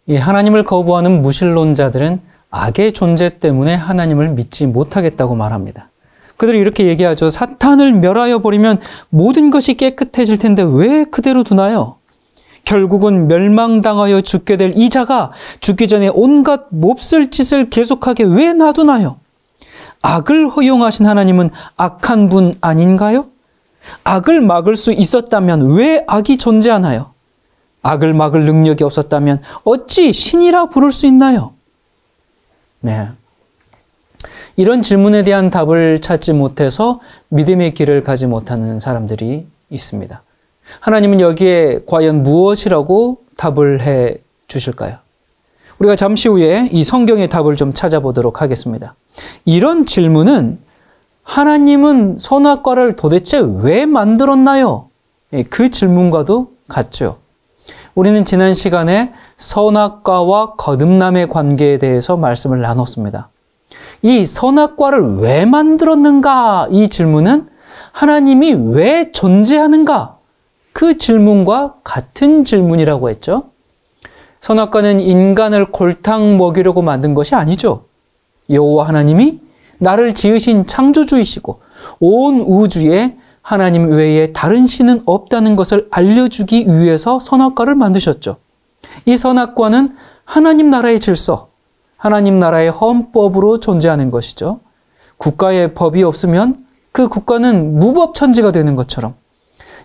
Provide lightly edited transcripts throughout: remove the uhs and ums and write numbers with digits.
이 하나님을 거부하는 무신론자들은 악의 존재 때문에 하나님을 믿지 못하겠다고 말합니다. 그들이 이렇게 얘기하죠. 사탄을 멸하여 버리면 모든 것이 깨끗해질 텐데 왜 그대로 두나요? 결국은 멸망당하여 죽게 될 이 자가 죽기 전에 온갖 몹쓸 짓을 계속하게 왜 놔두나요? 악을 허용하신 하나님은 악한 분 아닌가요? 악을 막을 수 있었다면 왜 악이 존재하나요? 악을 막을 능력이 없었다면 어찌 신이라 부를 수 있나요? 네. 이런 질문에 대한 답을 찾지 못해서 믿음의 길을 가지 못하는 사람들이 있습니다. 하나님은 여기에 과연 무엇이라고 답을 해 주실까요? 우리가 잠시 후에 이 성경의 답을 좀 찾아보도록 하겠습니다. 이런 질문은 하나님은 선악과를 도대체 왜 만들었나요? 그 질문과도 같죠. 우리는 지난 시간에 선악과와 거듭남의 관계에 대해서 말씀을 나눴습니다. 이 선악과를 왜 만들었는가? 이 질문은 하나님이 왜 존재하는가? 그 질문과 같은 질문이라고 했죠. 선악과는 인간을 골탕 먹이려고 만든 것이 아니죠. 여호와 하나님이 나를 지으신 창조주이시고 온 우주에 하나님 외에 다른 신은 없다는 것을 알려주기 위해서 선악과를 만드셨죠. 이 선악과는 하나님 나라의 질서, 하나님 나라의 헌법으로 존재하는 것이죠. 국가의 법이 없으면 그 국가는 무법천지가 되는 것처럼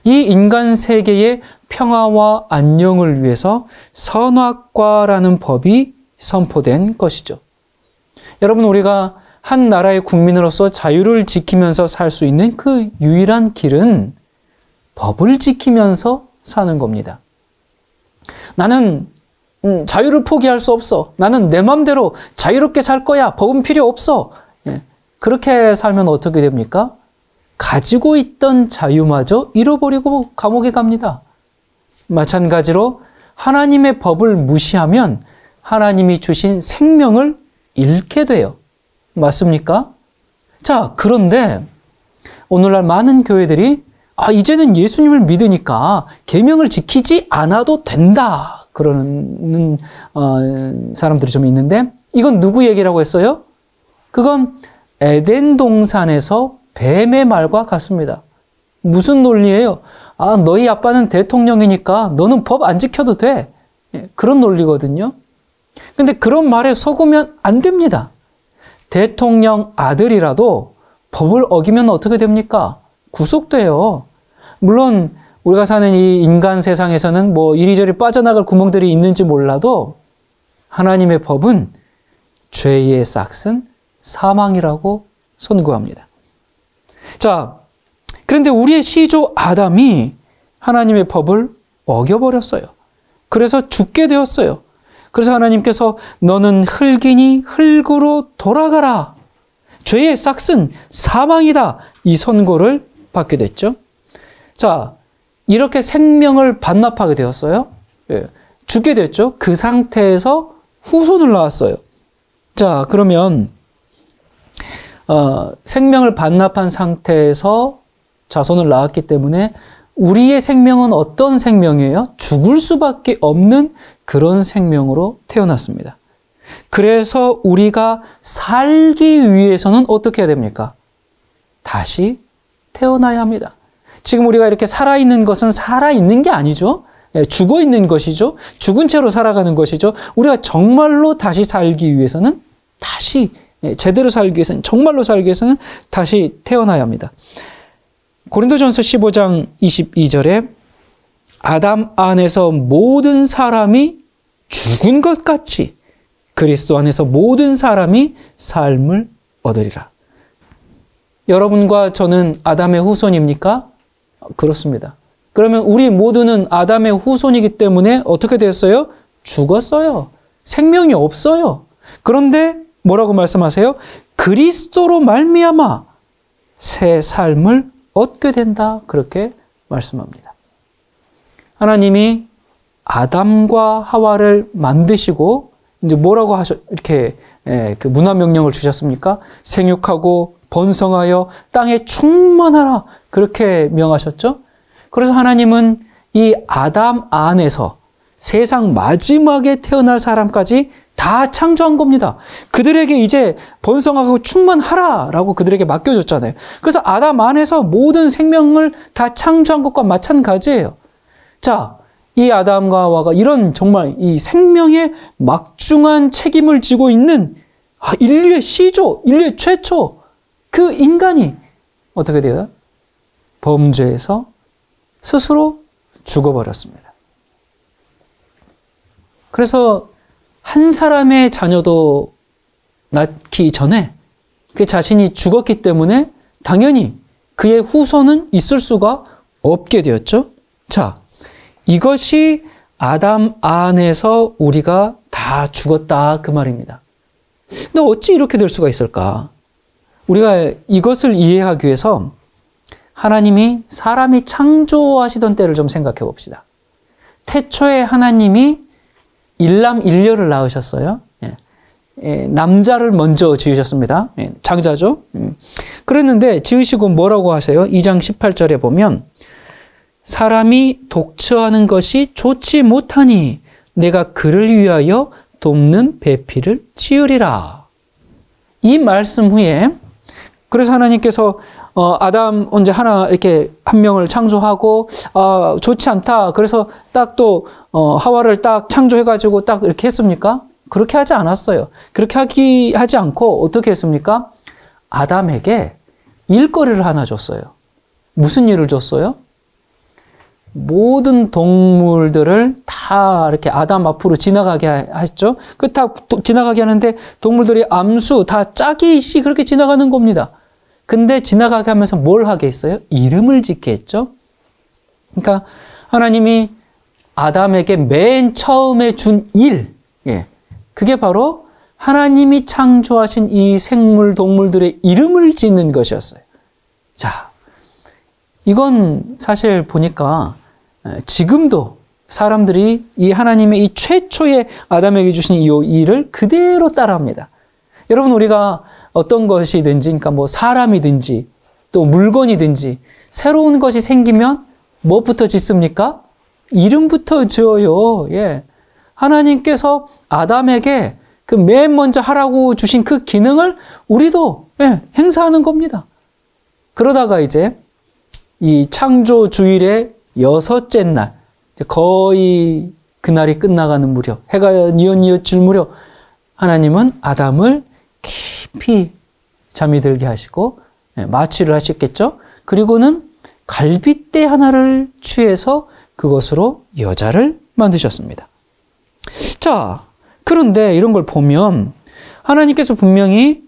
이 인간 세계의 평화와 안녕을 위해서 선악과라는 법이 선포된 것이죠. 여러분, 우리가 한 나라의 국민으로서 자유를 지키면서 살 수 있는 그 유일한 길은 법을 지키면서 사는 겁니다. 나는 자유를 포기할 수 없어. 나는 내 마음대로 자유롭게 살 거야. 법은 필요 없어. 그렇게 살면 어떻게 됩니까? 가지고 있던 자유마저 잃어버리고 감옥에 갑니다. 마찬가지로 하나님의 법을 무시하면 하나님이 주신 생명을 잃게 돼요. 맞습니까? 자, 그런데 오늘날 많은 교회들이 이제는 예수님을 믿으니까 계명을 지키지 않아도 된다 그러는 사람들이 좀 있는데, 이건 누구 얘기라고 했어요? 그건 에덴 동산에서 뱀의 말과 같습니다. 무슨 논리예요? 너희 아빠는 대통령이니까 너는 법 안 지켜도 돼. 그런 논리거든요. 근데 그런 말에 속으면 안 됩니다. 대통령 아들이라도 법을 어기면 어떻게 됩니까? 구속돼요. 물론 우리가 사는 이 인간 세상에서는 뭐 이리저리 빠져나갈 구멍들이 있는지 몰라도 하나님의 법은 죄의 싹은 사망이라고 선고합니다. 자, 그런데 우리의 시조 아담이 하나님의 법을 어겨버렸어요. 그래서 죽게 되었어요. 그래서 하나님께서 너는 흙이니 흙으로 돌아가라. 죄의 싹은 사망이다. 이 선고를 받게 됐죠. 자, 이렇게 생명을 반납하게 되었어요. 죽게 됐죠. 그 상태에서 후손을 낳았어요. 자, 그러면 생명을 반납한 상태에서 자손을 낳았기 때문에 우리의 생명은 어떤 생명이에요? 죽을 수밖에 없는 그런 생명으로 태어났습니다. 그래서 우리가 살기 위해서는 어떻게 해야 됩니까? 다시 태어나야 합니다. 지금 우리가 이렇게 살아있는 것은 살아있는 게 아니죠. 죽어있는 것이죠. 죽은 채로 살아가는 것이죠. 우리가 정말로 다시 살기 위해서는 다시 제대로 살기 위해서는, 정말로 살기 위해서는 다시 태어나야 합니다. 고린도전서 15장 22절에 아담 안에서 모든 사람이 죽은 것 같이 그리스도 안에서 모든 사람이 삶을 얻으리라. 여러분과 저는 아담의 후손입니까? 그렇습니다. 그러면 우리 모두는 아담의 후손이기 때문에 어떻게 됐어요? 죽었어요. 생명이 없어요. 그런데 뭐라고 말씀하세요? 그리스도로 말미암아 새 삶을 얻게 된다. 그렇게 말씀합니다. 하나님이 아담과 하와를 만드시고 이제 뭐라고 이렇게 그 문화 명령을 주셨습니까? 생육하고 번성하여 땅에 충만하라. 그렇게 명하셨죠. 그래서 하나님은 이 아담 안에서 세상 마지막에 태어날 사람까지 다 창조한 겁니다. 그들에게 이제 번성하고 충만하라라고 그들에게 맡겨줬잖아요. 그래서 아담 안에서 모든 생명을 다 창조한 것과 마찬가지예요. 자, 이 아담과 하와가 이런 정말 이 생명의 막중한 책임을 지고 있는 인류의 시조, 인류의 최초 그 인간이 어떻게 돼요? 범죄해서 스스로 죽어버렸습니다. 그래서 한 사람의 자녀도 낳기 전에 그 자신이 죽었기 때문에 당연히 그의 후손은 있을 수가 없게 되었죠. 자, 이것이 아담 안에서 우리가 다 죽었다 그 말입니다. 근데 어찌 이렇게 될 수가 있을까? 우리가 이것을 이해하기 위해서 하나님이 사람이 창조하시던 때를 좀 생각해 봅시다. 태초에 하나님이 일남일녀를 낳으셨어요. 남자를 먼저 지으셨습니다. 장자죠. 그랬는데 지으시고 뭐라고 하세요? 2장 18절에 보면 사람이 독처하는 것이 좋지 못하니 내가 그를 위하여 돕는 배필을 지으리라. 이 말씀 후에 그래서 하나님께서 아담 언제 하나 이렇게 한 명을 창조하고 좋지 않다. 그래서 딱 또 하와를 딱 창조해가지고 딱 이렇게 했습니까? 그렇게 하지 않았어요. 그렇게 하지 않고 어떻게 했습니까? 아담에게 일거리를 하나 줬어요. 무슨 일을 줬어요? 모든 동물들을 다 이렇게 아담 앞으로 지나가게 하셨죠. 그 다 지나가게 하는데 동물들이 암수 다 짝이씩 그렇게 지나가는 겁니다. 근데 지나가게 하면서 뭘 하게 했어요? 이름을 짓게 했죠. 그러니까 하나님이 아담에게 맨 처음에 준 일, 그게 바로 하나님이 창조하신 이 생물, 동물들의 이름을 짓는 것이었어요. 자, 이건 사실 보니까 지금도 사람들이 이 하나님의 이 최초의 아담에게 주신 이 일을 그대로 따라합니다. 여러분, 우리가 어떤 것이든지, 그러니까 뭐 사람이든지 또 물건이든지 새로운 것이 생기면 뭐부터 짓습니까? 이름부터 지어요. 하나님께서 아담에게 그 맨 먼저 하라고 주신 그 기능을 우리도 행사하는 겁니다. 그러다가 이제 이 창조 주일의 6째 날, 거의 그날이 끝나가는 무렵, 해가 뉘엿뉘엿질 무렵 하나님은 아담을 깊이 잠이 들게 하시고 마취를 하셨겠죠. 그리고는 갈빗대 하나를 취해서 그것으로 여자를 만드셨습니다. 자, 그런데 이런 걸 보면 하나님께서 분명히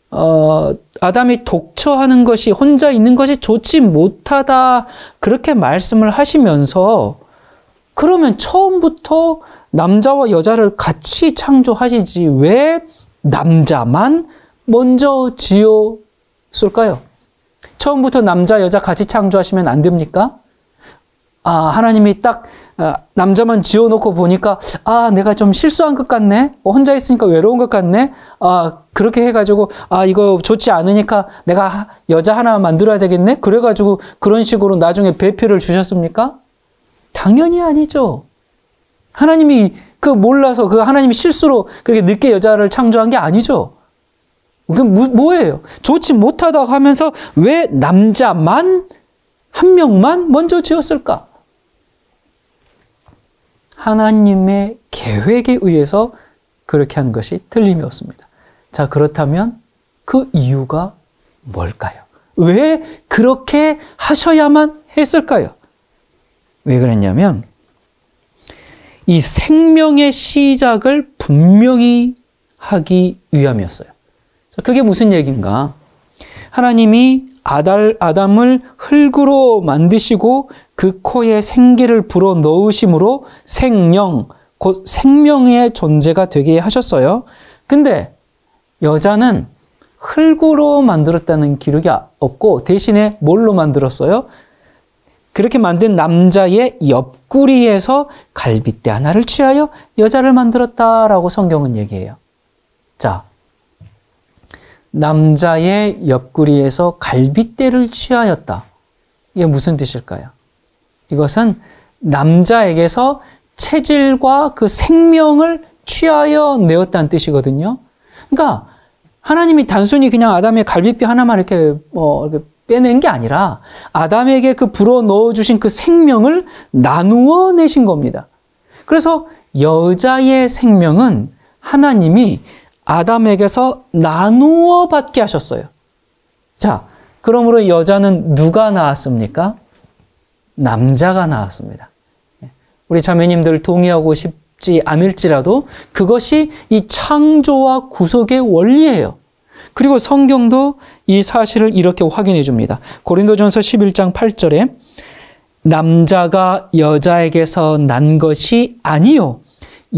아담이 독처하는 것이, 혼자 있는 것이 좋지 못하다 그렇게 말씀을 하시면서, 그러면 처음부터 남자와 여자를 같이 창조하시지 왜 남자만 먼저 지었을까요? 처음부터 남자, 여자 같이 창조하시면 안 됩니까? 하나님이 딱 남자만 지어놓고 보니까 내가 좀 실수한 것 같네. 혼자 있으니까 외로운 것 같네. 그렇게 해가지고 이거 좋지 않으니까 내가 여자 하나 만들어야 되겠네. 그래가지고 그런 식으로 나중에 배필을 주셨습니까? 당연히 아니죠. 하나님이 몰라서 하나님이 실수로 그렇게 늦게 여자를 창조한 게 아니죠. 그게 뭐예요? 좋지 못하다고 하면서 왜 남자만 한 명만 먼저 지었을까? 하나님의 계획에 의해서 그렇게 한 것이 틀림이 없습니다. 자, 그렇다면 그 이유가 뭘까요? 왜 그렇게 하셔야만 했을까요? 왜 그랬냐면 이 생명의 시작을 분명히 하기 위함이었어요. 자, 그게 무슨 얘기인가? 하나님이 아담을 흙으로 만드시고 그 코에 생기를 불어 넣으심으로 생명, 곧 생명의 존재가 되게 하셨어요. 근데 여자는 흙으로 만들었다는 기록이 없고 대신에 뭘로 만들었어요? 그렇게 만든 남자의 옆구리에서 갈빗대 하나를 취하여 여자를 만들었다라고 성경은 얘기해요. 자, 남자의 옆구리에서 갈빗대를 취하였다. 이게 무슨 뜻일까요? 이것은 남자에게서 체질과 그 생명을 취하여 내었다는 뜻이거든요. 그러니까 하나님이 단순히 그냥 아담의 갈비뼈 하나만 이렇게 빼낸 게 아니라 아담에게 그 불어 넣어주신 그 생명을 나누어 내신 겁니다. 그래서 여자의 생명은 하나님이 아담에게서 나누어 받게 하셨어요. 자, 그러므로 여자는 누가 낳았습니까? 남자가 낳았습니다. 우리 자매님들 동의하고 싶지 않을지라도 그것이 이 창조와 구속의 원리예요. 그리고 성경도 이 사실을 이렇게 확인해 줍니다. 고린도전서 11장 8절에 남자가 여자에게서 난 것이 아니요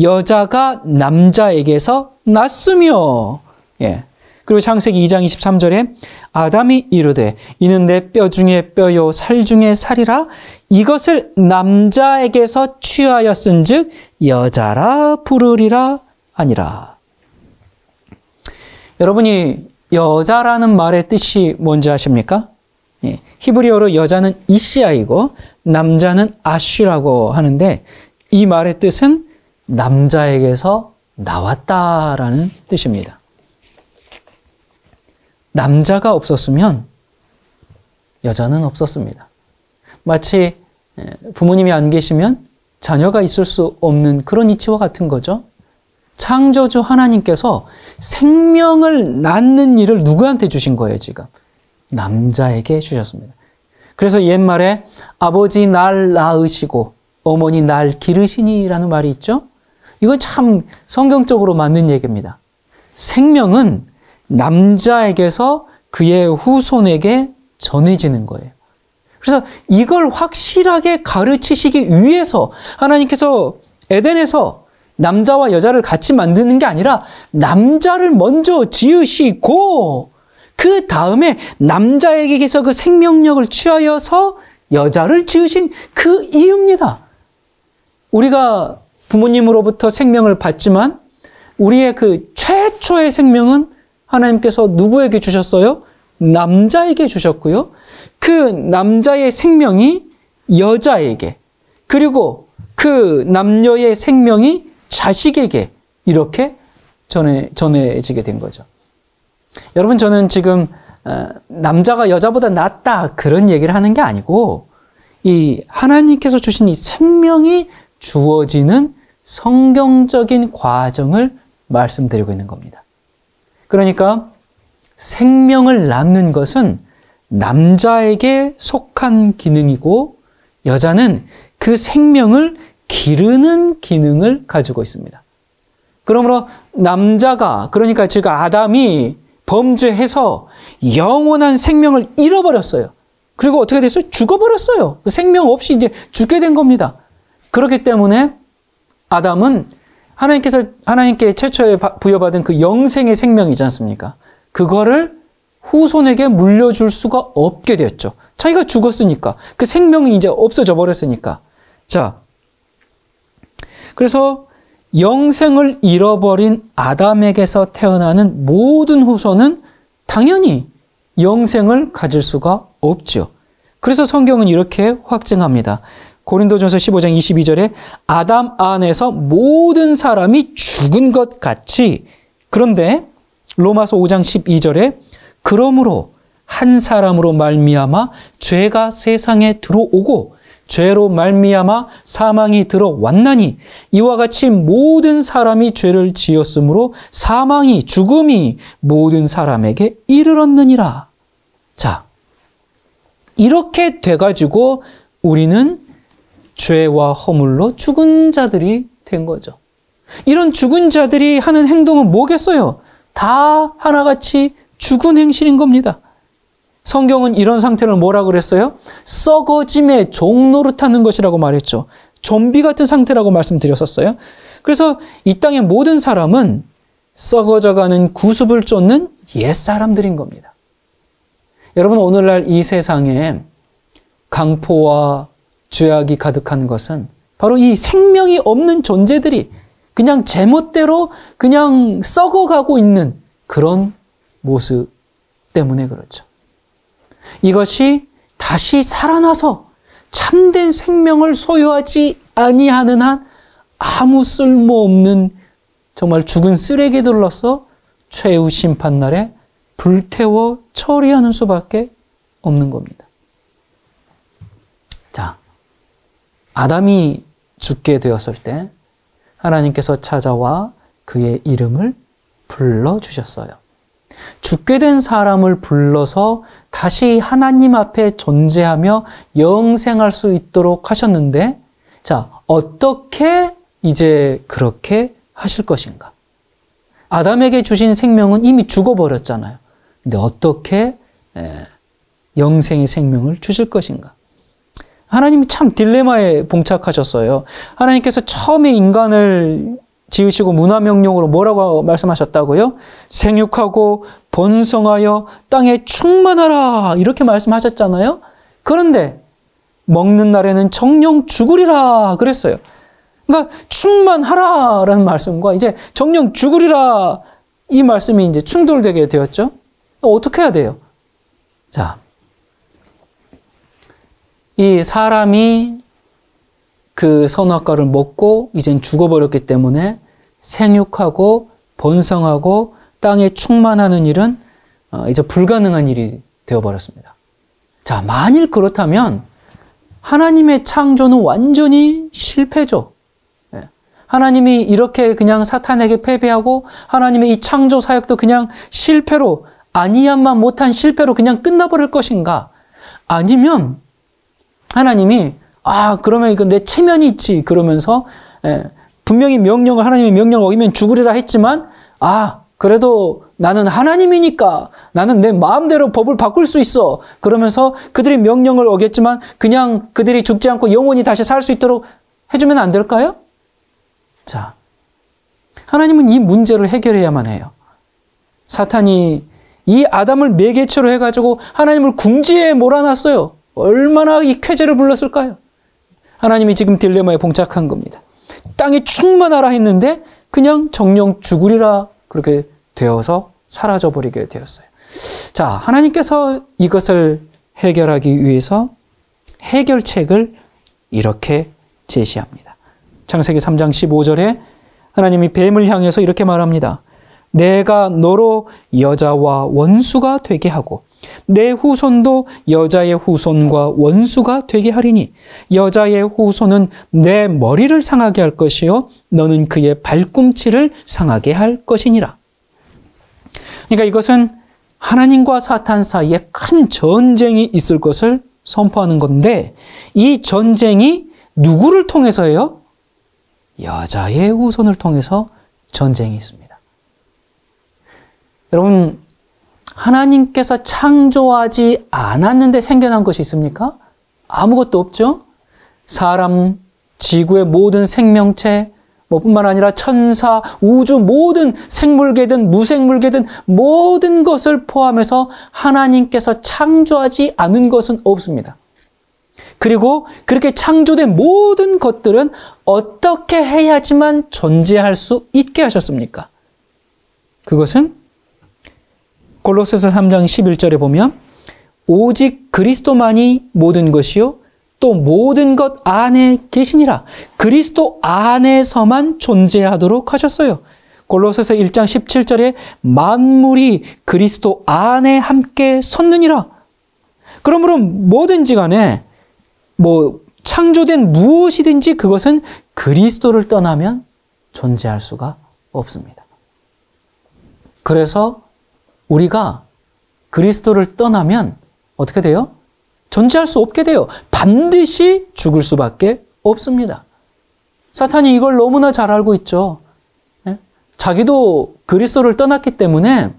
여자가 남자에게서 났으며. 예. 그리고 창세기 2장 23절에 아담이 이르되 이는 내 뼈 중에 뼈요 살 중에 살이라 이것을 남자에게서 취하였은즉 여자라 부르리라 아니라. 여러분이 여자라는 말의 뜻이 뭔지 아십니까? 예. 히브리어로 여자는 이시아이고 남자는 아쉬라고 하는데 이 말의 뜻은 남자에게서 나왔다라는 뜻입니다. 남자가 없었으면 여자는 없었습니다. 마치 부모님이 안 계시면 자녀가 있을 수 없는 그런 이치와 같은 거죠. 창조주 하나님께서 생명을 낳는 일을 누구한테 주신 거예요, 지금? 남자에게 주셨습니다. 그래서 옛말에 아버지 날 낳으시고 어머니 날 기르시니라는 말이 있죠. 이건 참 성경적으로 맞는 얘기입니다. 생명은 남자에게서 그의 후손에게 전해지는 거예요. 그래서 이걸 확실하게 가르치시기 위해서 하나님께서 에덴에서 남자와 여자를 같이 만드는 게 아니라 남자를 먼저 지으시고 그 다음에 남자에게서 그 생명력을 취하여서 여자를 지으신 그 이유입니다. 우리가 부모님으로부터 생명을 받지만 우리의 그 최초의 생명은 하나님께서 누구에게 주셨어요? 남자에게 주셨고요. 그 남자의 생명이 여자에게, 그리고 그 남녀의 생명이 자식에게 이렇게 전해지게 된 거죠. 여러분, 저는 지금 남자가 여자보다 낫다 그런 얘기를 하는 게 아니고 이 하나님께서 주신 이 생명이 주어지는 성경적인 과정을 말씀드리고 있는 겁니다. 그러니까 생명을 낳는 것은 남자에게 속한 기능이고 여자는 그 생명을 기르는 기능을 가지고 있습니다. 그러므로 남자가, 그러니까 지금 아담이 범죄해서 영원한 생명을 잃어버렸어요. 그리고 어떻게 됐어요? 죽어버렸어요. 생명 없이 이제 죽게 된 겁니다. 그렇기 때문에 아담은 하나님께 최초에 부여받은 그 영생의 생명이지 않습니까? 그거를 후손에게 물려줄 수가 없게 됐죠. 자기가 죽었으니까. 그 생명이 이제 없어져 버렸으니까. 자, 그래서 영생을 잃어버린 아담에게서 태어나는 모든 후손은 당연히 영생을 가질 수가 없죠. 그래서 성경은 이렇게 확증합니다. 고린도전서 15장 22절에 아담 안에서 모든 사람이 죽은 것 같이, 그런데 로마서 5장 12절에 그러므로 한 사람으로 말미암아 죄가 세상에 들어오고 죄로 말미암아 사망이 들어왔나니 이와 같이 모든 사람이 죄를 지었으므로 사망이, 죽음이 모든 사람에게 이르렀느니라. 자, 이렇게 돼가지고 우리는 죄와 허물로 죽은 자들이 된 거죠. 이런 죽은 자들이 하는 행동은 뭐겠어요? 다 하나같이 죽은 행실인 겁니다. 성경은 이런 상태를 뭐라고 그랬어요? 썩어짐의 종노릇하는 것이라고 말했죠. 좀비 같은 상태라고 말씀드렸었어요. 그래서 이 땅의 모든 사람은 썩어져가는 구습을 쫓는 옛사람들인 겁니다. 여러분, 오늘날 이 세상에 강포와 죄악이 가득한 것은 바로 이 생명이 없는 존재들이 그냥 제멋대로 그냥 썩어가고 있는 그런 모습 때문에 그렇죠. 이것이 다시 살아나서 참된 생명을 소유하지 아니하는 한 아무 쓸모없는 정말 죽은 쓰레기들로서 최후 심판날에 불태워 처리하는 수밖에 없는 겁니다. 자, 아담이 죽게 되었을 때 하나님께서 찾아와 그의 이름을 불러주셨어요. 죽게 된 사람을 불러서 다시 하나님 앞에 존재하며 영생할 수 있도록 하셨는데, 자, 어떻게 이제 그렇게 하실 것인가? 아담에게 주신 생명은 이미 죽어버렸잖아요. 근데 어떻게 영생의 생명을 주실 것인가? 하나님이 참 딜레마에 봉착하셨어요. 하나님께서 처음에 인간을 지으시고 문화명령으로 뭐라고 말씀하셨다고요? 생육하고 번성하여 땅에 충만하라 이렇게 말씀하셨잖아요. 그런데 먹는 날에는 정령 죽으리라 그랬어요. 그러니까 충만하라라는 말씀과 이제 정령 죽으리라 이 말씀이 이제 충돌되게 되었죠. 어떻게 해야 돼요? 자, 이 사람이 그 선악과를 먹고 이젠 죽어버렸기 때문에 생육하고 번성하고 땅에 충만하는 일은 이제 불가능한 일이 되어버렸습니다. 자, 만일 그렇다면 하나님의 창조는 완전히 실패죠. 하나님이 이렇게 그냥 사탄에게 패배하고 하나님의 이 창조 사역도 그냥 실패로, 아니야만 못한 실패로 그냥 끝나버릴 것인가? 아니면 하나님이 그러면 이거 내 체면이 있지 그러면서 분명히 하나님의 명령을 어기면 죽으리라 했지만 그래도 나는 하나님이니까 나는 내 마음대로 법을 바꿀 수 있어 그러면서 그들이 명령을 어겼지만 그냥 그들이 죽지 않고 영원히 다시 살 수 있도록 해주면 안 될까요? 자, 하나님은 이 문제를 해결해야만 해요. 사탄이 이 아담을 매개체로 해가지고 하나님을 궁지에 몰아놨어요. 얼마나 이 쾌재를 불렀을까요? 하나님이 지금 딜레마에 봉착한 겁니다. 땅이 충만하라 했는데 그냥 정령 죽으리라 그렇게 되어서 사라져버리게 되었어요. 자, 하나님께서 이것을 해결하기 위해서 해결책을 이렇게 제시합니다. 창세기 3장 15절에 하나님이 뱀을 향해서 이렇게 말합니다. 내가 너로 여자와 원수가 되게 하고 내 후손도 여자의 후손과 원수가 되게 하리니 여자의 후손은 내 머리를 상하게 할 것이요 너는 그의 발꿈치를 상하게 할 것이니라. 그러니까 이것은 하나님과 사탄 사이에 큰 전쟁이 있을 것을 선포하는 건데 이 전쟁이 누구를 통해서예요? 여자의 후손을 통해서 전쟁이 있습니다. 여러분, 하나님께서 창조하지 않았는데 생겨난 것이 있습니까? 아무것도 없죠. 사람, 지구의 모든 생명체, 뿐만 아니라 천사, 우주 모든 생물계든 무생물계든 모든 것을 포함해서 하나님께서 창조하지 않은 것은 없습니다. 그리고 그렇게 창조된 모든 것들은 어떻게 해야지만 존재할 수 있게 하셨습니까? 그것은 골로새서 3장 11절에 보면 오직 그리스도만이 모든 것이요 또 모든 것 안에 계시니라. 그리스도 안에서만 존재하도록 하셨어요. 골로새서 1장 17절에 만물이 그리스도 안에 함께 섰느니라. 그러므로 뭐든지 간에 창조된 무엇이든지 그것은 그리스도를 떠나면 존재할 수가 없습니다. 그래서 우리가 그리스도를 떠나면 어떻게 돼요? 존재할 수 없게 돼요. 반드시 죽을 수밖에 없습니다. 사탄이 이걸 너무나 잘 알고 있죠. 자기도 그리스도를 떠났기 때문에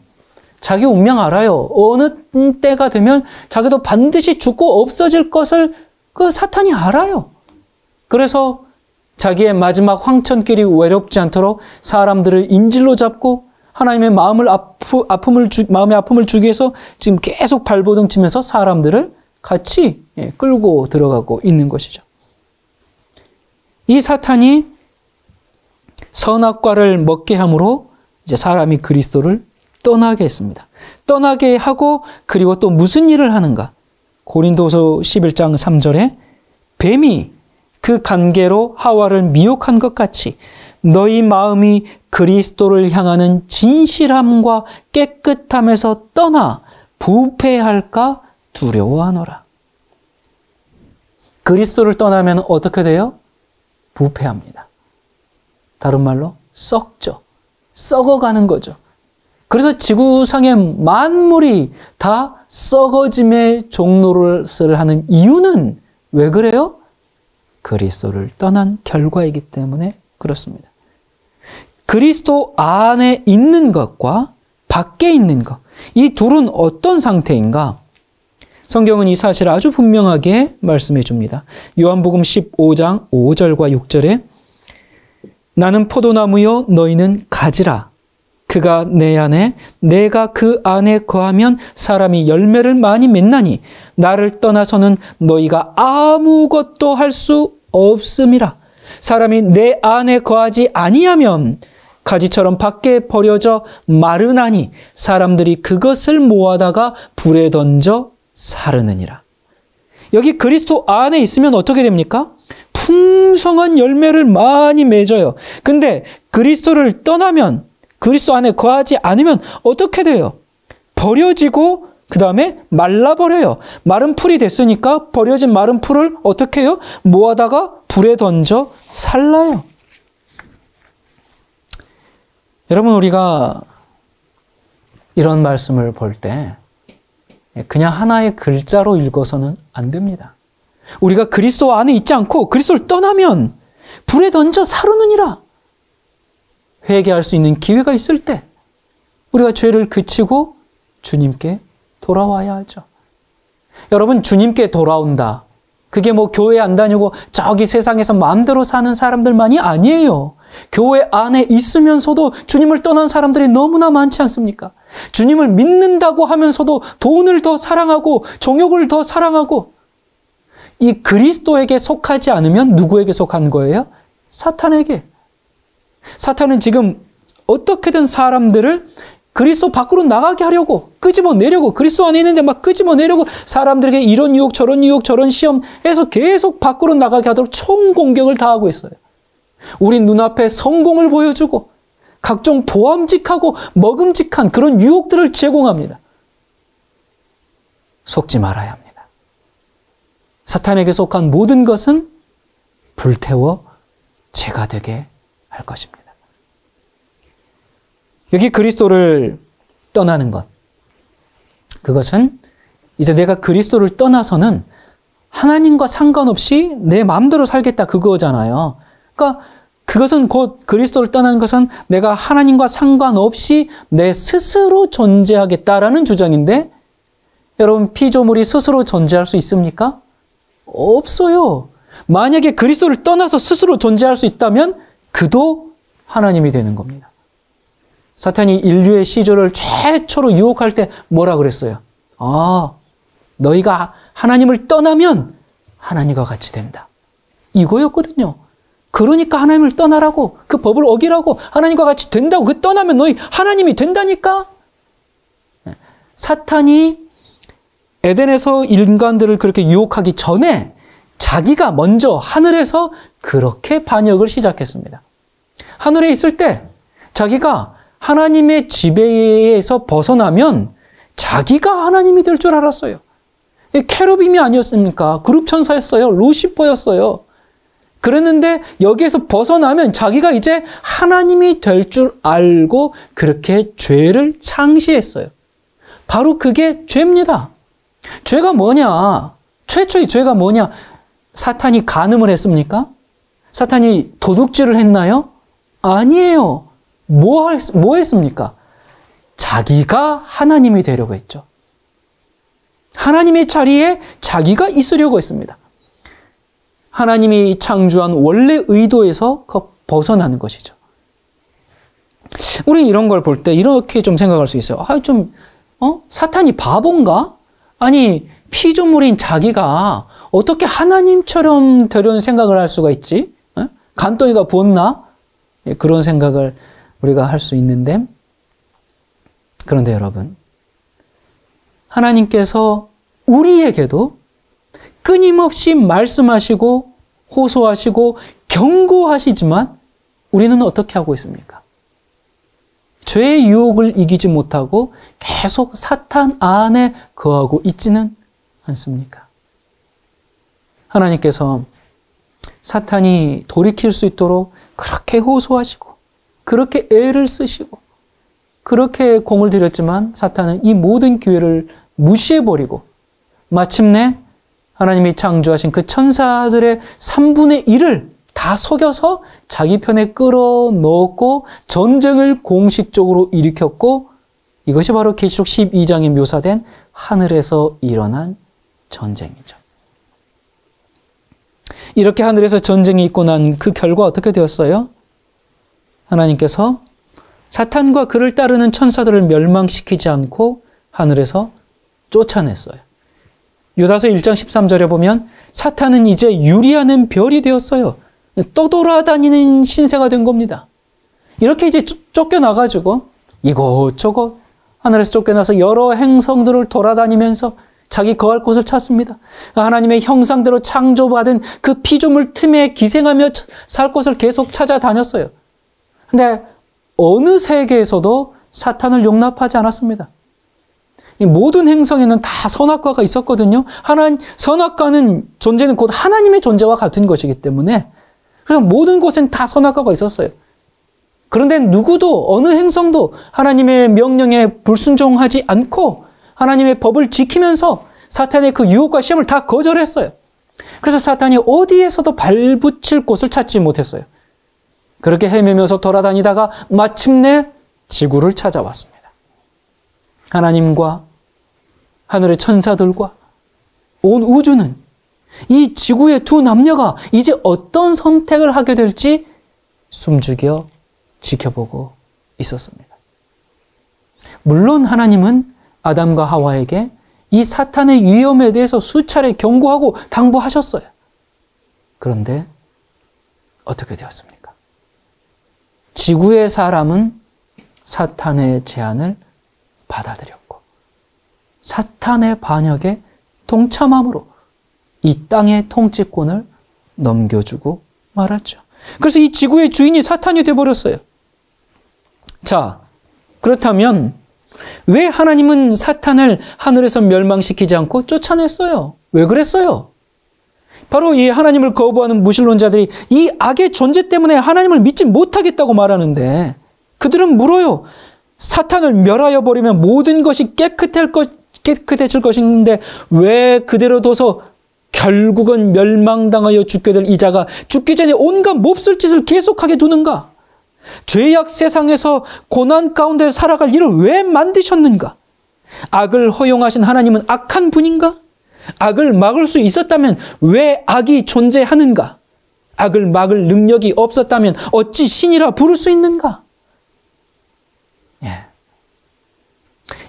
자기 운명 알아요. 어느 때가 되면 자기도 반드시 죽고 없어질 것을 그 사탄이 알아요. 그래서 자기의 마지막 황천길이 외롭지 않도록 사람들을 인질로 잡고 하나님의 마음의 아픔을 주기 위해서 지금 계속 발버둥 치면서 사람들을 같이 끌고 들어가고 있는 것이죠. 이 사탄이 선악과를 먹게 함으로 이제 사람이 그리스도를 떠나게 했습니다. 떠나게 하고 그리고 또 무슨 일을 하는가? 고린도서 11장 3절에 뱀이 그 관계로 하와를 미혹한 것 같이 너희 마음이 그리스도를 향하는 진실함과 깨끗함에서 떠나 부패할까 두려워하노라. 그리스도를 떠나면 어떻게 돼요? 부패합니다. 다른 말로 썩죠. 썩어가는 거죠. 그래서 지구상의 만물이 다 썩어짐의 종노릇을 하는 이유는 왜 그래요? 그리스도를 떠난 결과이기 때문에 그렇습니다. 그리스도 안에 있는 것과 밖에 있는 것, 이 둘은 어떤 상태인가? 성경은 이 사실을 아주 분명하게 말씀해 줍니다. 요한복음 15장 5절과 6절에 나는 포도나무요 너희는 가지라. 그가 내 안에 내가 그 안에 거하면 사람이 열매를 많이 맺나니 나를 떠나서는 너희가 아무것도 할 수 없음이라. 사람이 내 안에 거하지 아니하면 가지처럼 밖에 버려져 마르나니 사람들이 그것을 모아다가 불에 던져 사르느니라. 여기 그리스도 안에 있으면 어떻게 됩니까? 풍성한 열매를 많이 맺어요. 근데 그리스도를 떠나면, 그리스도 안에 거하지 않으면 어떻게 돼요? 버려지고 그 다음에 말라버려요. 마른 풀이 됐으니까 버려진 마른 풀을 어떻게 해요? 모아다가 불에 던져 살라요. 여러분, 우리가 이런 말씀을 볼 때 그냥 하나의 글자로 읽어서는 안 됩니다. 우리가 그리스도 안에 있지 않고 그리스도를 떠나면 불에 던져 사르느니라. 회개할 수 있는 기회가 있을 때 우리가 죄를 그치고 주님께 돌아와야 하죠. 여러분, 주님께 돌아온다. 그게 뭐 교회 안 다니고 저기 세상에서 마음대로 사는 사람들만이 아니에요. 교회 안에 있으면서도 주님을 떠난 사람들이 너무나 많지 않습니까? 주님을 믿는다고 하면서도 돈을 더 사랑하고 정욕을 더 사랑하고, 이 그리스도에게 속하지 않으면 누구에게 속한 거예요? 사탄에게. 사탄은 지금 어떻게든 사람들을 그리스도 밖으로 나가게 하려고 끄집어내려고, 그리스도 안에 있는데 막 끄집어내려고 사람들에게 이런 유혹 저런 유혹 저런 시험해서 계속 밖으로 나가게 하도록 총공격을 다하고 있어요. 우리 눈앞에 성공을 보여주고 각종 보암직하고 먹음직한 그런 유혹들을 제공합니다. 속지 말아야 합니다. 사탄에게 속한 모든 것은 불태워 죄가 되게 할 것입니다. 여기 그리스도를 떠나는 것, 그것은 이제 내가 그리스도를 떠나서는 하나님과 상관없이 내 마음대로 살겠다, 그거잖아요. 그러니까 그것은 곧 그리스도를 떠나는 것은 내가 하나님과 상관없이 내 스스로 존재하겠다라는 주장인데, 여러분, 피조물이 스스로 존재할 수 있습니까? 없어요. 만약에 그리스도를 떠나서 스스로 존재할 수 있다면 그도 하나님이 되는 겁니다. 사탄이 인류의 시조를 최초로 유혹할 때 뭐라 그랬어요? 너희가 하나님을 떠나면 하나님과 같이 된다. 이거였거든요. 그러니까 하나님을 떠나라고, 그 법을 어기라고, 하나님과 같이 된다고, 그 떠나면 너희 하나님이 된다니까? 사탄이 에덴에서 인간들을 그렇게 유혹하기 전에 자기가 먼저 하늘에서 그렇게 반역을 시작했습니다. 하늘에 있을 때 자기가 하나님의 지배에서 벗어나면 자기가 하나님이 될 줄 알았어요. 케루빔이 아니었습니까? 그룹 천사였어요. 루시퍼였어요. 그랬는데 여기에서 벗어나면 자기가 이제 하나님이 될 줄 알고 그렇게 죄를 창시했어요. 바로 그게 죄입니다. 죄가 뭐냐? 최초의 죄가 뭐냐? 사탄이 간음을 했습니까? 사탄이 도둑질을 했나요? 아니에요. 뭐 했습니까? 자기가 하나님이 되려고 했죠. 하나님의 자리에 자기가 있으려고 했습니다. 하나님이 창조한 원래 의도에서 벗어나는 것이죠. 우리 이런 걸 볼 때 이렇게 좀 생각할 수 있어요. 사탄이 바본가? 아니, 피조물인 자기가 어떻게 하나님처럼 되려는 생각을 할 수가 있지? 간덩이가 부었나? 그런 생각을 우리가 할 수 있는데, 그런데 여러분, 하나님께서 우리에게도 끊임없이 말씀하시고 호소하시고 경고하시지만 우리는 어떻게 하고 있습니까? 죄의 유혹을 이기지 못하고 계속 사탄 안에 거하고 있지는 않습니까? 하나님께서 사탄이 돌이킬 수 있도록 그렇게 호소하시고 그렇게 애를 쓰시고 그렇게 공을 들였지만 사탄은 이 모든 기회를 무시해버리고 마침내 하나님이 창조하신 그 천사들의 3분의 1을 다 속여서 자기 편에 끌어넣었고 전쟁을 공식적으로 일으켰고 이것이 바로 계시록 12장에 묘사된 하늘에서 일어난 전쟁이죠. 이렇게 하늘에서 전쟁이 있고 난 그 결과 어떻게 되었어요? 하나님께서 사탄과 그를 따르는 천사들을 멸망시키지 않고 하늘에서 쫓아냈어요. 유다서 1장 13절에 보면 사탄은 이제 유리하는 별이 되었어요. 떠돌아다니는 신세가 된 겁니다. 이렇게 이제 쫓겨나가지고 이곳저곳 하늘에서 쫓겨나서 여러 행성들을 돌아다니면서 자기 거할 곳을 찾습니다. 하나님의 형상대로 창조받은 그 피조물 틈에 기생하며 살 곳을 계속 찾아다녔어요. 근데 어느 세계에서도 사탄을 용납하지 않았습니다. 이 모든 행성에는 다 선악과가 있었거든요. 선악과는 존재는 곧 하나님의 존재와 같은 것이기 때문에 그래서 모든 곳엔 다 선악과가 있었어요. 그런데 누구도 어느 행성도 하나님의 명령에 불순종하지 않고 하나님의 법을 지키면서 사탄의 그 유혹과 시험을 다 거절했어요. 그래서 사탄이 어디에서도 발붙일 곳을 찾지 못했어요. 그렇게 헤매면서 돌아다니다가 마침내 지구를 찾아왔습니다. 하나님과 하늘의 천사들과 온 우주는 이 지구의 두 남녀가 이제 어떤 선택을 하게 될지 숨죽여 지켜보고 있었습니다. 물론 하나님은 아담과 하와에게 이 사탄의 위험에 대해서 수차례 경고하고 당부하셨어요. 그런데 어떻게 되었습니까? 지구의 사람은 사탄의 제안을 받아들였고 사탄의 반역에 동참함으로 이 땅의 통치권을 넘겨주고 말았죠. 그래서 이 지구의 주인이 사탄이 되어버렸어요. 자, 그렇다면 왜 하나님은 사탄을 하늘에서 멸망시키지 않고 쫓아냈어요? 왜 그랬어요? 바로 이 하나님을 거부하는 무신론자들이 이 악의 존재 때문에 하나님을 믿지 못하겠다고 말하는데 그들은 물어요. 사탄을 멸하여 버리면 모든 것이 깨끗해질 것인데 왜 그대로 둬서 결국은 멸망당하여 죽게 될 이자가 죽기 전에 온갖 몹쓸 짓을 계속하게 두는가? 죄악 세상에서 고난 가운데 살아갈 일을 왜 만드셨는가? 악을 허용하신 하나님은 악한 분인가? 악을 막을 수 있었다면 왜 악이 존재하는가? 악을 막을 능력이 없었다면 어찌 신이라 부를 수 있는가? 예.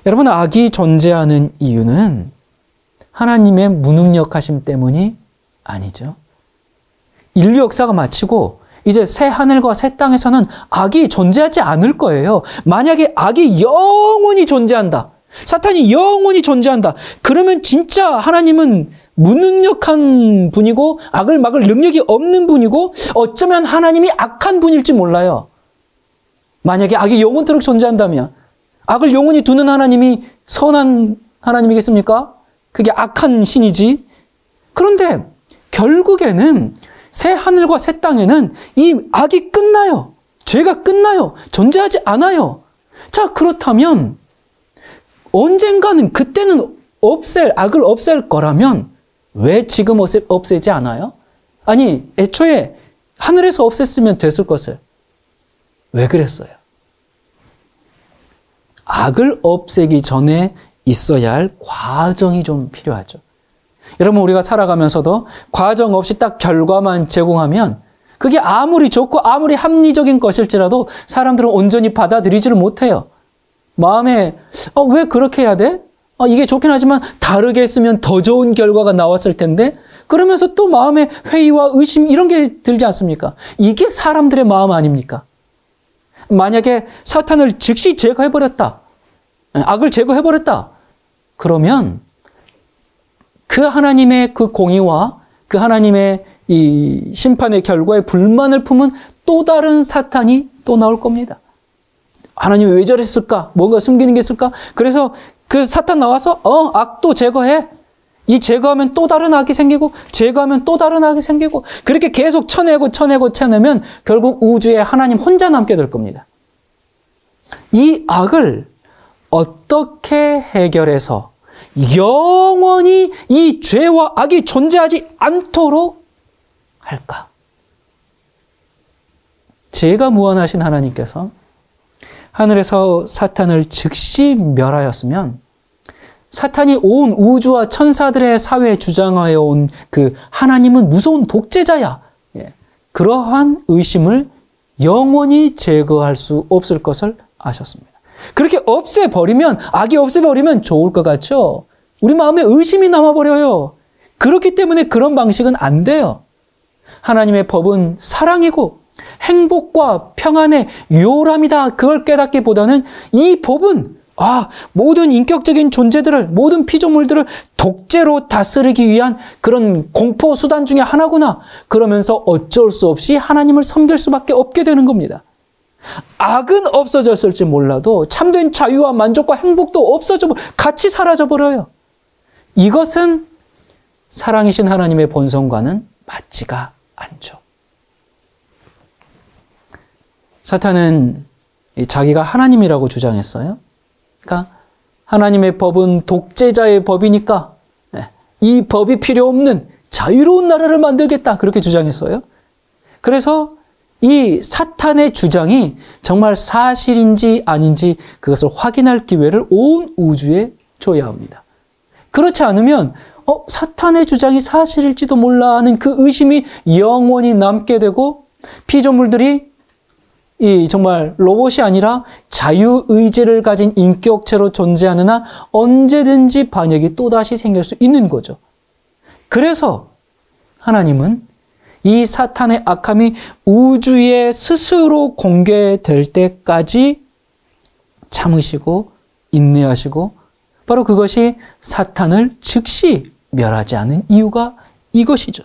여러분, 악이 존재하는 이유는 하나님의 무능력하심 때문이 아니죠. 인류 역사가 마치고 이제 새 하늘과 새 땅에서는 악이 존재하지 않을 거예요. 만약에 악이 영원히 존재한다. 사탄이 영원히 존재한다. 그러면 진짜 하나님은 무능력한 분이고 악을 막을 능력이 없는 분이고 어쩌면 하나님이 악한 분일지 몰라요. 만약에 악이 영원토록 존재한다면 악을 영원히 두는 하나님이 선한 하나님이겠습니까? 그게 악한 신이지. 그런데 결국에는 새 하늘과 새 땅에는 이 악이 끝나요. 죄가 끝나요. 존재하지 않아요. 자, 그렇다면 언젠가는 그때는 악을 없앨 거라면 왜 지금 없애지 않아요? 아니, 애초에 하늘에서 없앴으면 됐을 것을 왜 그랬어요? 악을 없애기 전에 있어야 할 과정이 좀 필요하죠. 여러분, 우리가 살아가면서도 과정 없이 딱 결과만 제공하면 그게 아무리 좋고 아무리 합리적인 것일지라도 사람들은 온전히 받아들이지를 못해요. 마음에 왜 그렇게 해야 돼? 이게 좋긴 하지만 다르게 했으면 더 좋은 결과가 나왔을 텐데 그러면서 또 마음에 회의와 의심 이런 게 들지 않습니까? 이게 사람들의 마음 아닙니까? 만약에 사탄을 즉시 제거해버렸다. 악을 제거해버렸다. 그러면 그 하나님의 그 공의와 그 하나님의 이 심판의 결과에 불만을 품은 또 다른 사탄이 또 나올 겁니다. 하나님이 왜 저랬을까? 뭔가 숨기는 게 있을까? 그래서 그 사탄 나와서 악도 제거해. 이 제거하면 또 다른 악이 생기고 제거하면 또 다른 악이 생기고 그렇게 계속 쳐내면 결국 우주에 하나님 혼자 남게 될 겁니다. 이 악을 어떻게 해결해서 영원히 이 죄와 악이 존재하지 않도록 할까? 지혜가 무한하신 하나님께서 하늘에서 사탄을 즉시 멸하였으면 사탄이 온 우주와 천사들의 사회에 주장하여 온 그 하나님은 무서운 독재자야. 그러한 의심을 영원히 제거할 수 없을 것을 아셨습니다. 그렇게 없애버리면, 악이 없애버리면 좋을 것 같죠? 우리 마음에 의심이 남아버려요. 그렇기 때문에 그런 방식은 안 돼요. 하나님의 법은 사랑이고 행복과 평안의 요람이다. 그걸 깨닫기보다는 이 법은 모든 인격적인 존재들을, 모든 피조물들을 독재로 다스리기 위한 그런 공포 수단 중에 하나구나. 그러면서 어쩔 수 없이 하나님을 섬길 수밖에 없게 되는 겁니다. 악은 없어졌을지 몰라도 참된 자유와 만족과 행복도 같이 사라져버려요. 이것은 사랑이신 하나님의 본성과는 맞지가 않죠. 사탄은 자기가 하나님이라고 주장했어요. 그러니까 하나님의 법은 독재자의 법이니까 이 법이 필요 없는 자유로운 나라를 만들겠다. 그렇게 주장했어요. 그래서 이 사탄의 주장이 정말 사실인지 아닌지 그것을 확인할 기회를 온 우주에 줘야 합니다. 그렇지 않으면 사탄의 주장이 사실일지도 몰라 하는 그 의심이 영원히 남게 되고 피조물들이 이 정말 로봇이 아니라 자유의지를 가진 인격체로 존재하는 한 언제든지 반역이 또다시 생길 수 있는 거죠. 그래서 하나님은 이 사탄의 악함이 우주에 스스로 공개될 때까지 참으시고 인내하시고 바로 그것이 사탄을 즉시 멸하지 않은 이유가 이것이죠.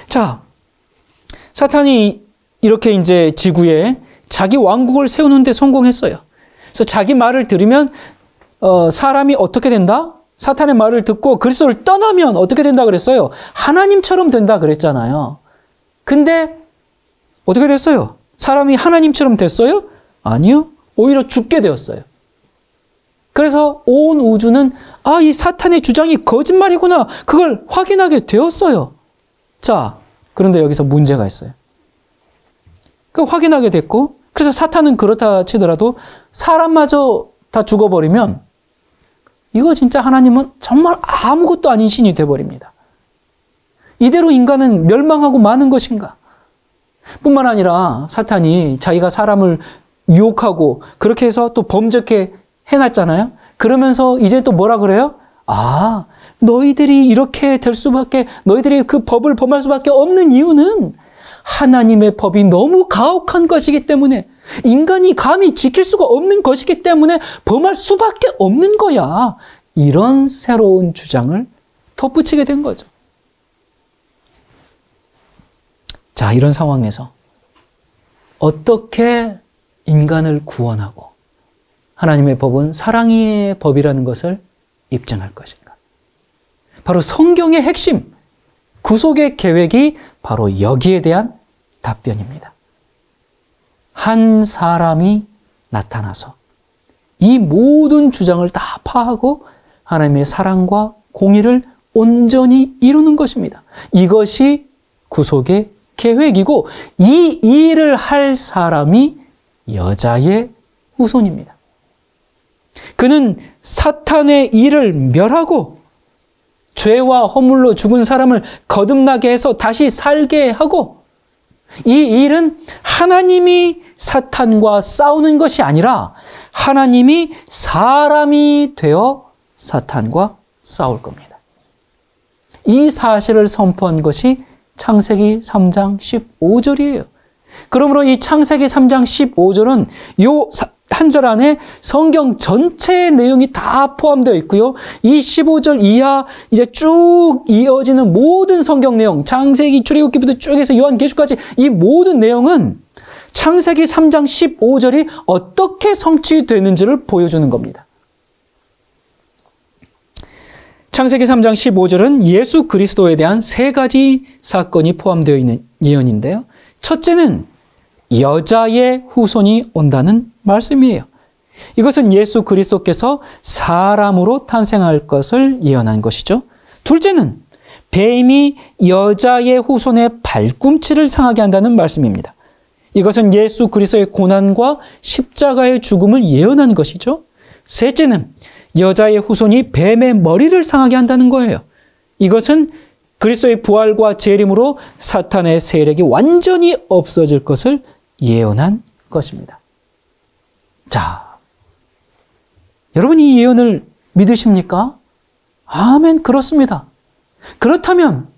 자, 사탄이 이렇게 이제 지구에 자기 왕국을 세우는 데 성공했어요. 그래서 자기 말을 들으면 사람이 어떻게 된다? 사탄의 말을 듣고 그리스도를 떠나면 어떻게 된다 그랬어요? 하나님처럼 된다 그랬잖아요. 근데 어떻게 됐어요? 사람이 하나님처럼 됐어요? 아니요. 오히려 죽게 되었어요. 그래서 온 우주는 이 사탄의 주장이 거짓말이구나. 그걸 확인하게 되었어요. 자, 그런데 여기서 문제가 있어요. 확인하게 됐고, 그래서 사탄은 그렇다 치더라도 사람마저 다 죽어버리면 이거 진짜 하나님은 정말 아무것도 아닌 신이 돼버립니다. 이대로 인간은 멸망하고 마는 것인가? 뿐만 아니라 사탄이 자기가 사람을 유혹하고 그렇게 해서 또 범죄케 해놨잖아요. 그러면서 이제 또 뭐라 그래요? 너희들이 이렇게 될 수밖에, 너희들이 그 법을 범할 수밖에 없는 이유는 하나님의 법이 너무 가혹한 것이기 때문에, 인간이 감히 지킬 수가 없는 것이기 때문에 범할 수밖에 없는 거야. 이런 새로운 주장을 덧붙이게 된 거죠. 자, 이런 상황에서 어떻게 인간을 구원하고 하나님의 법은 사랑의 법이라는 것을 입증할 것인가? 바로 성경의 핵심, 구속의 계획이 바로 여기에 대한 답변입니다. 한 사람이 나타나서 이 모든 주장을 다 파하고 하나님의 사랑과 공의를 온전히 이루는 것입니다. 이것이 구속의 계획이고 이 일을 할 사람이 여자의 후손입니다. 그는 사탄의 일을 멸하고 죄와 허물로 죽은 사람을 거듭나게 해서 다시 살게 하고, 이 일은 하나님이 사탄과 싸우는 것이 아니라 하나님이 사람이 되어 사탄과 싸울 겁니다. 이 사실을 선포한 것이 창세기 3장 15절이에요. 그러므로 이 창세기 3장 15절은 한 절 안에 성경 전체의 내용이 다 포함되어 있고요. 이 15절 이하 이제 쭉 이어지는 모든 성경 내용, 창세기, 출애굽기부터 쭉 해서 요한계시까지 이 모든 내용은 창세기 3장 15절이 어떻게 성취되는지를 보여주는 겁니다. 창세기 3장 15절은 예수 그리스도에 대한 세 가지 사건이 포함되어 있는 예언인데요. 첫째는 여자의 후손이 온다는 말씀이에요. 이것은 예수 그리스도께서 사람으로 탄생할 것을 예언한 것이죠. 둘째는 뱀이 여자의 후손의 발꿈치를 상하게 한다는 말씀입니다. 이것은 예수 그리스도의 고난과 십자가의 죽음을 예언한 것이죠. 셋째는 여자의 후손이 뱀의 머리를 상하게 한다는 거예요. 이것은 그리스도의 부활과 재림으로 사탄의 세력이 완전히 없어질 것을 예언한 것입니다. 자, 여러분 이 예언을 믿으십니까? 아멘, 그렇습니다. 그렇다면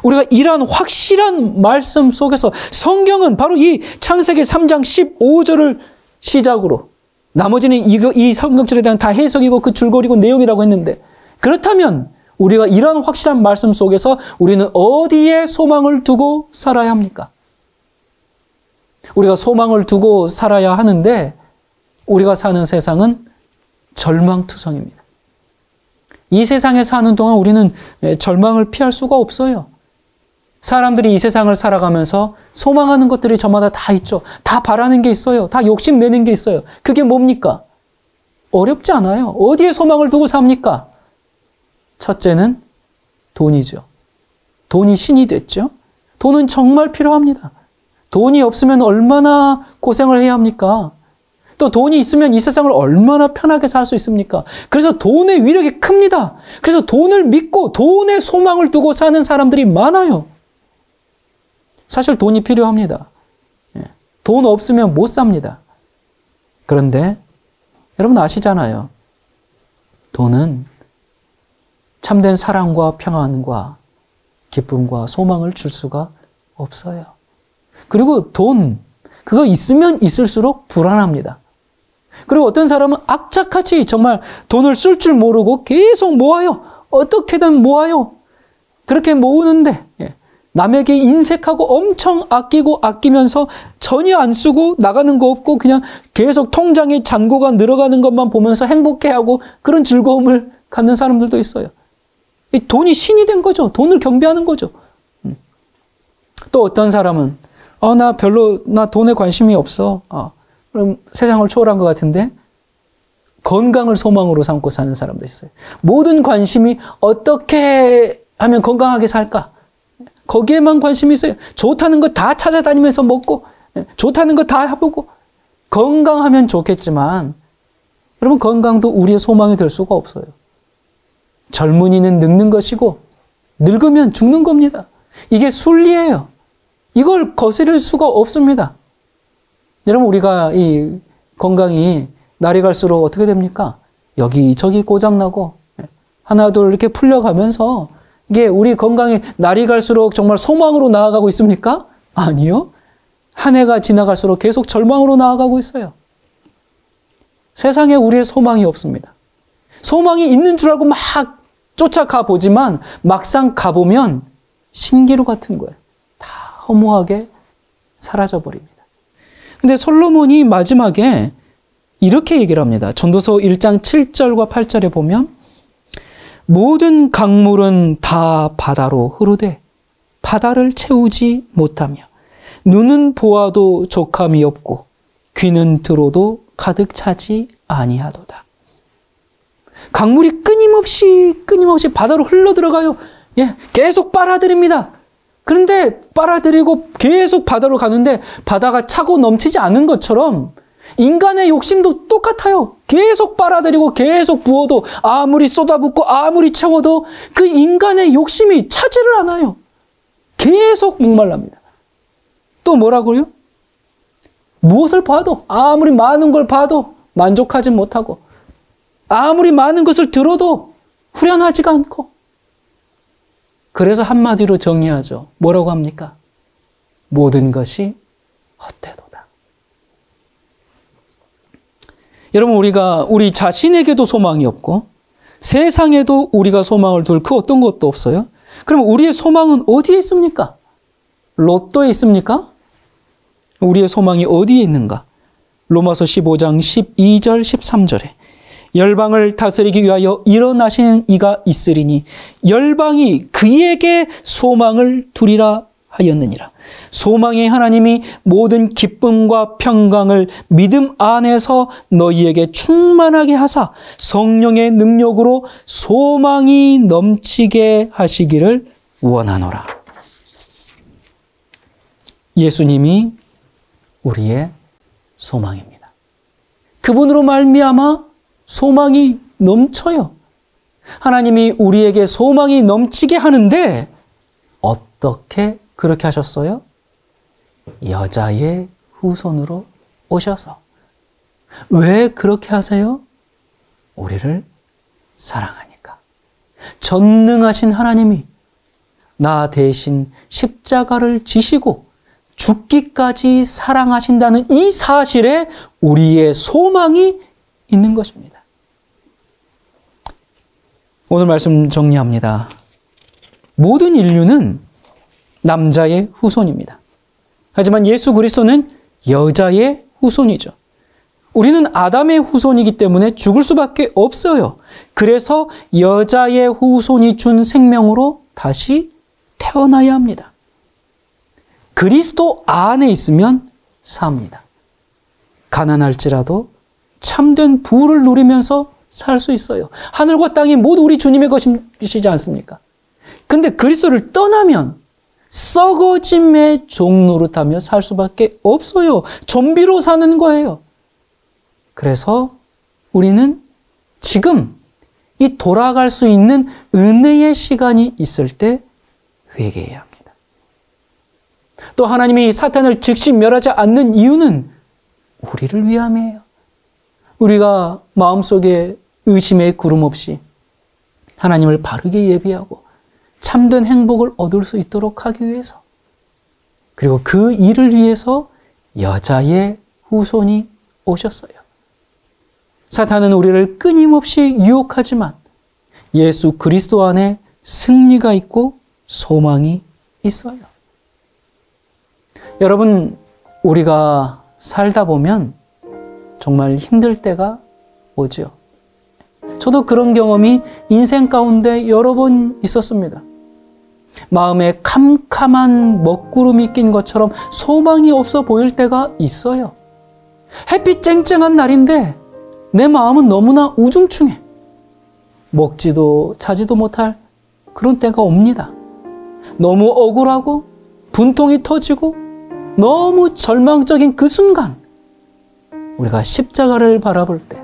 우리가 이러한 확실한 말씀 속에서 성경은 바로 이 창세기 3장 15절을 시작으로 나머지는 이 성경절에 대한 다 해석이고 그 줄거리고 내용이라고 했는데, 그렇다면 우리가 이러한 확실한 말씀 속에서 우리는 어디에 소망을 두고 살아야 합니까? 우리가 소망을 두고 살아야 하는데 우리가 사는 세상은 절망투성입니다. 이 세상에 사는 동안 우리는 절망을 피할 수가 없어요. 사람들이 이 세상을 살아가면서 소망하는 것들이 저마다 다 있죠. 다 바라는 게 있어요. 다 욕심내는 게 있어요. 그게 뭡니까? 어렵지 않아요. 어디에 소망을 두고 삽니까? 첫째는 돈이죠. 돈이 신이 됐죠. 돈은 정말 필요합니다. 돈이 없으면 얼마나 고생을 해야 합니까? 또 돈이 있으면 이 세상을 얼마나 편하게 살 수 있습니까? 그래서 돈의 위력이 큽니다. 그래서 돈을 믿고 돈에 소망을 두고 사는 사람들이 많아요. 사실 돈이 필요합니다. 돈 없으면 못 삽니다. 그런데 여러분 아시잖아요. 돈은 참된 사랑과 평안과 기쁨과 소망을 줄 수가 없어요. 그리고 돈, 그거 있으면 있을수록 불안합니다. 그리고 어떤 사람은 악착같이 정말 돈을 쓸 줄 모르고 계속 모아요. 어떻게든 모아요. 그렇게 모으는데 남에게 인색하고 엄청 아끼고 아끼면서 전혀 안 쓰고 나가는 거 없고 그냥 계속 통장에 잔고가 늘어가는 것만 보면서 행복해하고 그런 즐거움을 갖는 사람들도 있어요. 이 돈이 신이 된 거죠. 돈을 경배하는 거죠. 또 어떤 사람은 나 돈에 관심이 없어. 그럼 세상을 초월한 것 같은데 건강을 소망으로 삼고 사는 사람도 있어요. 모든 관심이 어떻게 하면 건강하게 살까? 거기에만 관심이 있어요. 좋다는 거 다 찾아다니면서 먹고 좋다는 거 다 해보고 건강하면 좋겠지만 여러분 건강도 우리의 소망이 될 수가 없어요. 젊은이는 늙는 것이고 늙으면 죽는 겁니다. 이게 순리예요. 이걸 거스릴 수가 없습니다. 여러분 우리가 이 건강이 날이 갈수록 어떻게 됩니까? 여기저기 고장나고 하나 둘 이렇게 풀려가면서 이게 우리 건강이 날이 갈수록 정말 소망으로 나아가고 있습니까? 아니요. 한 해가 지나갈수록 계속 절망으로 나아가고 있어요. 세상에 우리의 소망이 없습니다. 소망이 있는 줄 알고 막 쫓아가 보지만 막상 가보면 신기루 같은 거예요. 다 허무하게 사라져버립니다. 근데 솔로몬이 마지막에 이렇게 얘기를 합니다. 전도서 1장 7절과 8절에 보면 모든 강물은 다 바다로 흐르되 바다를 채우지 못하며 눈은 보아도 족함이 없고 귀는 들어도 가득 차지 아니하도다. 강물이 끊임없이 바다로 흘러 들어가요. 계속 빨아들입니다. 그런데 빨아들이고 계속 바다로 가는데 바다가 차고 넘치지 않은 것처럼 인간의 욕심도 똑같아요. 계속 빨아들이고 계속 부어도 아무리 쏟아붓고 아무리 채워도 그 인간의 욕심이 차지를 않아요. 계속 목말랍니다. 또 뭐라고요? 무엇을 봐도 아무리 많은 걸 봐도 만족하지 못하고 아무리 많은 것을 들어도 후련하지가 않고 그래서 한마디로 정의하죠. 뭐라고 합니까? 모든 것이 헛되도다. 여러분, 우리 자신에게도 소망이 없고 세상에도 우리가 소망을 둘 그 어떤 것도 없어요. 그럼 우리의 소망은 어디에 있습니까? 로또에 있습니까? 우리의 소망이 어디에 있는가? 로마서 15장 12절 13절에 열방을 다스리기 위하여 일어나시는 이가 있으리니 열방이 그에게 소망을 두리라 하였느니라. 소망의 하나님이 모든 기쁨과 평강을 믿음 안에서 너희에게 충만하게 하사 성령의 능력으로 소망이 넘치게 하시기를 원하노라. 예수님이 우리의 소망입니다. 그분으로 말미암아 소망이 넘쳐요. 하나님이 우리에게 소망이 넘치게 하는데 어떻게 그렇게 하셨어요? 여자의 후손으로 오셔서. 왜 그렇게 하세요? 우리를 사랑하니까. 전능하신 하나님이 나 대신 십자가를 지시고 죽기까지 사랑하신다는 이 사실에 우리의 소망이 있는 것입니다. 오늘 말씀 정리합니다. 모든 인류는 남자의 후손입니다. 하지만 예수 그리스도는 여자의 후손이죠. 우리는 아담의 후손이기 때문에 죽을 수밖에 없어요. 그래서 여자의 후손이 준 생명으로 다시 태어나야 합니다. 그리스도 안에 있으면 삽니다. 가난할지라도 참된 부를 누리면서 살 수 있어요. 하늘과 땅이 모두 우리 주님의 것이지 않습니까? 근데 그리스도를 떠나면 썩어짐의 종노릇하며 살 수밖에 없어요. 좀비로 사는 거예요. 그래서 우리는 지금 이 돌아갈 수 있는 은혜의 시간이 있을 때 회개해야 합니다. 또 하나님이 사탄을 즉시 멸하지 않는 이유는 우리를 위함이에요. 우리가 마음속에 의심의 구름 없이 하나님을 바르게 예비하고 참된 행복을 얻을 수 있도록 하기 위해서, 그리고 그 일을 위해서 여자의 후손이 오셨어요. 사탄은 우리를 끊임없이 유혹하지만 예수 그리스도 안에 승리가 있고 소망이 있어요. 여러분, 우리가 살다 보면 정말 힘들 때가 오죠. 저도 그런 경험이 인생 가운데 여러 번 있었습니다. 마음에 캄캄한 먹구름이 낀 것처럼 소망이 없어 보일 때가 있어요. 햇빛 쨍쨍한 날인데 내 마음은 너무나 우중충해. 먹지도 자지도 못할 그런 때가 옵니다. 너무 억울하고 분통이 터지고 너무 절망적인 그 순간, 우리가 십자가를 바라볼 때,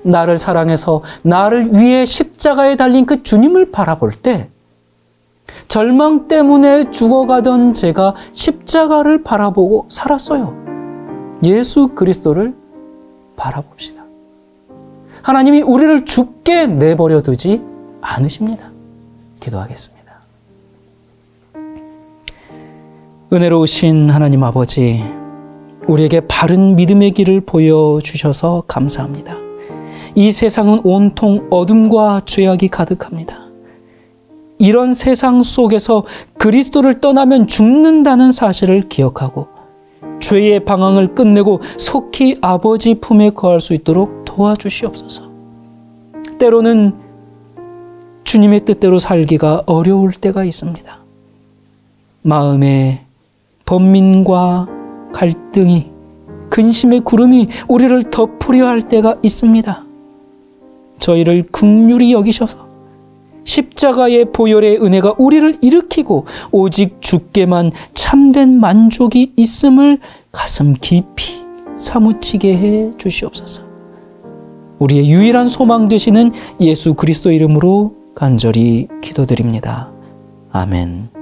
나를 사랑해서 나를 위해 십자가에 달린 그 주님을 바라볼 때, 절망 때문에 죽어가던 제가 십자가를 바라보고 살았어요. 예수 그리스도를 바라봅시다. 하나님이 우리를 죽게 내버려 두지 않으십니다. 기도하겠습니다. 은혜로우신 하나님 아버지, 우리에게 바른 믿음의 길을 보여주셔서 감사합니다. 이 세상은 온통 어둠과 죄악이 가득합니다. 이런 세상 속에서 그리스도를 떠나면 죽는다는 사실을 기억하고 죄의 방황을 끝내고 속히 아버지 품에 거할 수 있도록 도와주시옵소서. 때로는 주님의 뜻대로 살기가 어려울 때가 있습니다. 마음에 번민과 갈등이, 근심의 구름이 우리를 덮으려 할 때가 있습니다. 저희를 긍휼히 여기셔서 십자가의 보혈의 은혜가 우리를 일으키고 오직 주께만 참된 만족이 있음을 가슴 깊이 사무치게 해 주시옵소서. 우리의 유일한 소망 되시는 예수 그리스도 이름으로 간절히 기도드립니다. 아멘.